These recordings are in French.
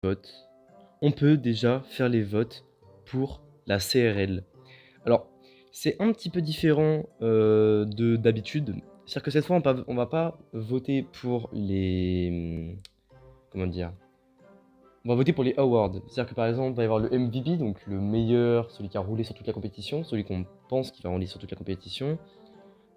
votes, on peut déjà faire les votes pour la CRL. Alors, c'est un petit peu différent d'habitude. C'est-à-dire que cette fois, on va pas voter pour les... Comment dire? On va voter pour les awards. C'est-à-dire que par exemple, il va y avoir le MVP, donc le meilleur, celui qui a roulé sur toute la compétition, celui qu'on pense qui va rouler sur toute la compétition,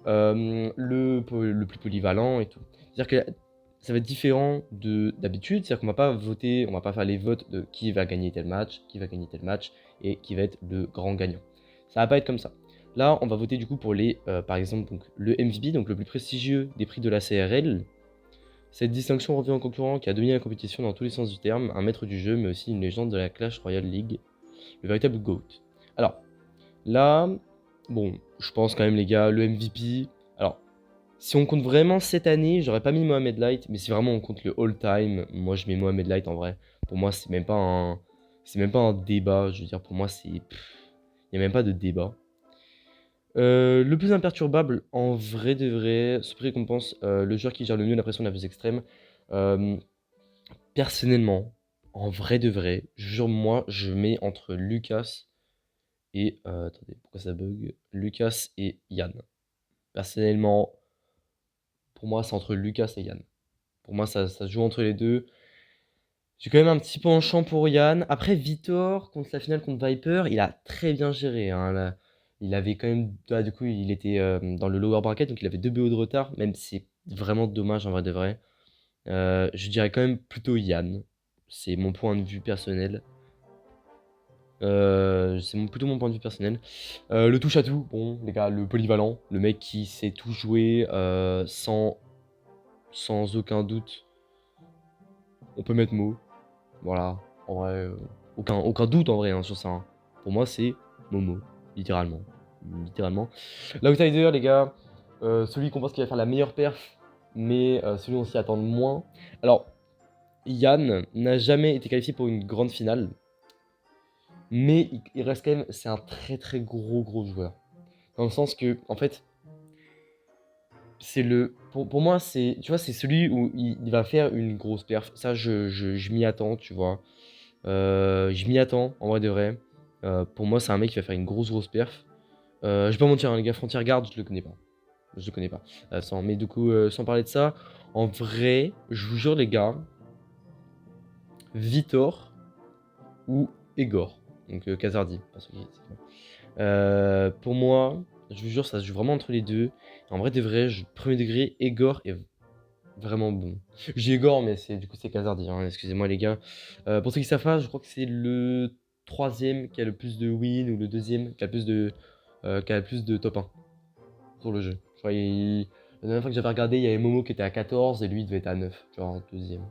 le plus polyvalent et tout. C'est-à-dire que ça va être différent d'habitude, c'est-à-dire qu'on va pas voter, on va pas faire les votes de qui va gagner tel match, qui va gagner tel match, et qui va être le grand gagnant. Ça va pas être comme ça. Là, on va voter du coup pour les, par exemple, donc, le MVP, donc le plus prestigieux des prix de la CRL. Cette distinction revient au concurrent qui a dominé la compétition dans tous les sens du terme, un maître du jeu, mais aussi une légende de la Clash Royale League, le véritable GOAT. Alors, là, bon, je pense quand même les gars, le MVP, alors, si on compte vraiment cette année, j'aurais pas mis Mohamed Light, mais si vraiment on compte le all-time, moi je mets Mohamed Light en vrai. Pour moi, c'est même pas un débat, je veux dire, pour moi, il n'y a même pas de débat. Le plus imperturbable, en vrai de vrai, ce prix récompense le joueur qui gère le mieux la pression la plus extrême. Euh, Personnellement, en vrai de vrai, je jure, moi, je mets entre Lucas et... attendez, pourquoi ça bug? Lucas et Yann. Personnellement, pour moi, c'est entre Lucas et Yann. Pour moi, ça se joue entre les deux. J'ai quand même un petit penchant pour Yann. Après, Vitor, contre la finale contre Viper, il a très bien géré, hein, là. Il avait quand même... Ah, du coup, il était dans le lower bracket, donc il avait 2 BO de retard, même si c'est vraiment dommage en vrai de vrai. Je dirais quand même plutôt Yann. C'est mon point de vue personnel. Plutôt mon point de vue personnel. Le touche à tout, bon, les gars, le polyvalent, le mec qui sait tout jouer sans aucun doute. On peut mettre mot. Voilà, en vrai, aucun doute en vrai hein, sur ça, hein. Pour moi, c'est Momo, littéralement. Littéralement. L'outsider, les gars, celui qu'on pense qu'il va faire la meilleure perf, mais celui dont on s'y attend le moins. Alors, Yann n'a jamais été qualifié pour une grande finale, mais il reste quand même, c'est un très très gros joueur. Dans le sens que, en fait, c'est le. Pour moi, c'est. Tu vois, c'est celui où il va faire une grosse perf. Ça, je m'y attends, tu vois. Je m'y attends, en vrai de vrai. Pour moi, c'est un mec qui va faire une grosse perf. Je vais pas mentir, hein, les gars, Frontier Guard, je le connais pas. Je le connais pas. Mais du coup, sans parler de ça, en vrai, je vous jure, les gars, Vitor ou Egor. Donc, Kazardi. Pour moi, je vous jure, ça se joue vraiment entre les deux. En vrai de vrai, premier degré, Egor est vraiment bon. J'ai Egor, mais du coup c'est Kazardi, hein, excusez-moi les gars. Pour ceux qui savent pas, je crois que c'est le troisième qui a le plus de win, ou le deuxième qui a le plus de top 1 sur le jeu. Je crois la dernière fois que j'avais regardé, il y avait Momo qui était à 14 et lui il devait être à 9, genre en deuxième.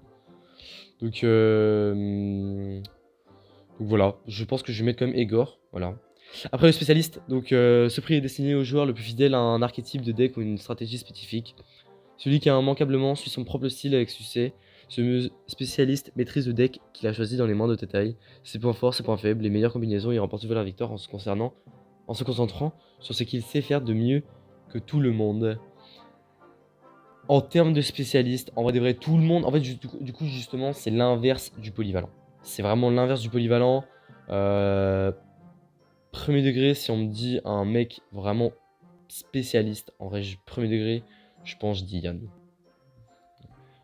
Donc, donc voilà, je pense que je vais mettre quand même Egor, voilà. Après le spécialiste, donc ce prix est destiné au joueur le plus fidèle à un archétype de deck ou une stratégie spécifique. Celui qui a immanquablement suit son propre style avec succès. Ce spécialiste maîtrise le deck qu'il a choisi dans les mains de détail, ses points forts, ses points faibles, les meilleures combinaisons et remporte souvent la victoire en se concentrant sur ce qu'il sait faire de mieux que tout le monde. En termes de spécialiste, en vrai de vrai, tout le monde, en fait, du coup justement, c'est l'inverse du polyvalent. C'est vraiment l'inverse du polyvalent. Premier degré, si on me dit un mec vraiment spécialiste, en vrai, premier degré, je pense, je dis Yann.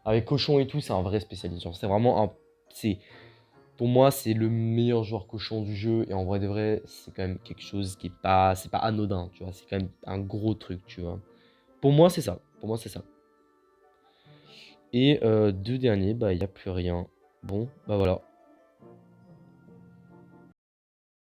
Avec Cochon et tout, c'est un vrai spécialiste. C'est vraiment un. Pour moi, c'est le meilleur joueur Cochon du jeu. Et en vrai de vrai, c'est quand même quelque chose qui est pas. C'est pas anodin, tu vois. C'est quand même un gros truc, tu vois. Pour moi, c'est ça. Pour moi, c'est ça. Et deux derniers, bah, il n'y a plus rien. Bon, bah voilà.